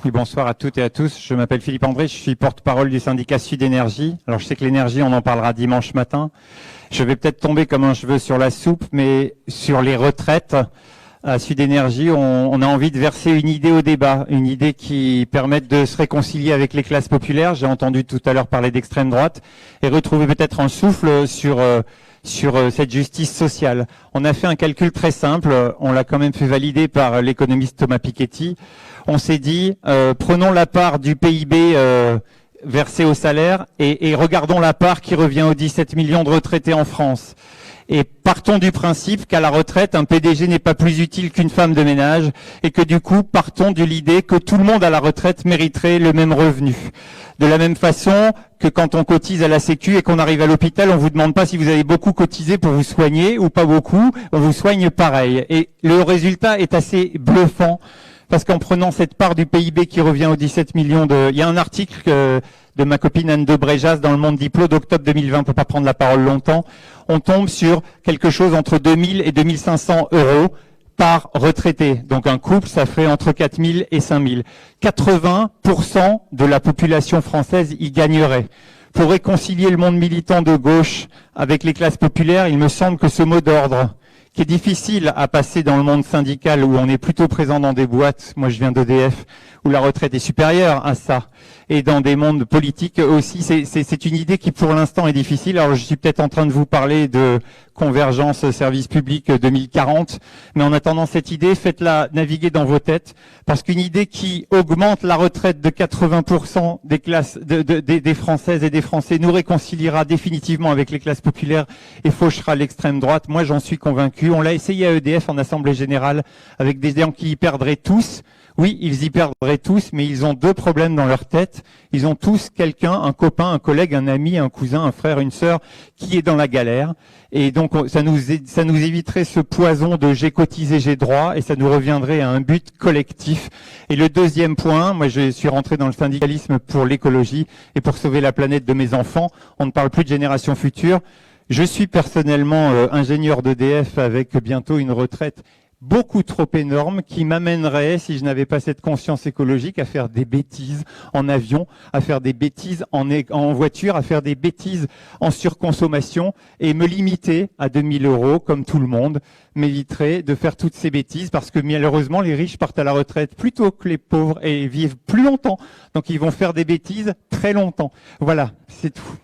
Oui, bonsoir à toutes et à tous. Je m'appelle Philippe André, je suis porte-parole du syndicat Sud Énergie. Alors je sais que l'énergie, on en parlera dimanche matin. Je vais peut-être tomber comme un cheveu sur la soupe, mais sur les retraites, à Sud Énergie, on a envie de verser une idée au débat, une idée qui permette de se réconcilier avec les classes populaires. J'ai entendu tout à l'heure parler d'extrême droite et retrouver peut-être un souffle sur cette justice sociale. On a fait un calcul très simple, on l'a quand même fait valider par l'économiste Thomas Piketty. On s'est dit, prenons la part du PIB versé au salaire et regardons la part qui revient aux 17 millions de retraités en France. Et partons du principe qu'à la retraite, un PDG n'est pas plus utile qu'une femme de ménage et que du coup, partons de l'idée que tout le monde à la retraite mériterait le même revenu. De la même façon que quand on cotise à la Sécu et qu'on arrive à l'hôpital, on vous demande pas si vous avez beaucoup cotisé pour vous soigner ou pas beaucoup, on vous soigne pareil. Et le résultat est assez bluffant parce qu'en prenant cette part du PIB qui revient aux 17 millions de... Il y a un article de ma copine Anne de Bréjas dans le Monde Diplo d'octobre 2020, on peut pas prendre la parole longtemps. On tombe sur quelque chose entre 2000 et 2500 euros par retraité. Donc un couple, ça ferait entre 4000 et 5000. 80% de la population française y gagnerait. Pour réconcilier le monde militant de gauche avec les classes populaires, il me semble que ce mot d'ordre, qui est difficile à passer dans le monde syndical où on est plutôt présent dans des boîtes, moi je viens d'EDF, où la retraite est supérieure à ça, et dans des mondes politiques aussi, c'est une idée qui pour l'instant est difficile. Alors je suis peut-être en train de vous parler de convergence service public 2040, mais en attendant cette idée, faites-la naviguer dans vos têtes, parce qu'une idée qui augmente la retraite de 80% des classes, des Françaises et des Français nous réconciliera définitivement avec les classes populaires et fauchera l'extrême droite. Moi j'en suis convaincu. On l'a essayé à EDF en Assemblée Générale avec des gens qui y perdraient tous. Oui, ils y perdraient tous, mais ils ont deux problèmes dans leur tête. Ils ont tous quelqu'un, un copain, un collègue, un ami, un cousin, un frère, une sœur qui est dans la galère. Et donc, ça nous éviterait ce poison de j'ai cotisé, j'ai droit, et ça nous reviendrait à un but collectif. Et le deuxième point, moi je suis rentré dans le syndicalisme pour l'écologie et pour sauver la planète de mes enfants. On ne parle plus de génération future. Je suis personnellement ingénieur d'EDF avec bientôt une retraite beaucoup trop énorme qui m'amènerait, si je n'avais pas cette conscience écologique, à faire des bêtises en avion, à faire des bêtises en voiture, à faire des bêtises en surconsommation et me limiter à 2000 euros comme tout le monde m'éviterait de faire toutes ces bêtises parce que malheureusement les riches partent à la retraite plus tôt que les pauvres et vivent plus longtemps. Donc ils vont faire des bêtises très longtemps. Voilà, c'est tout.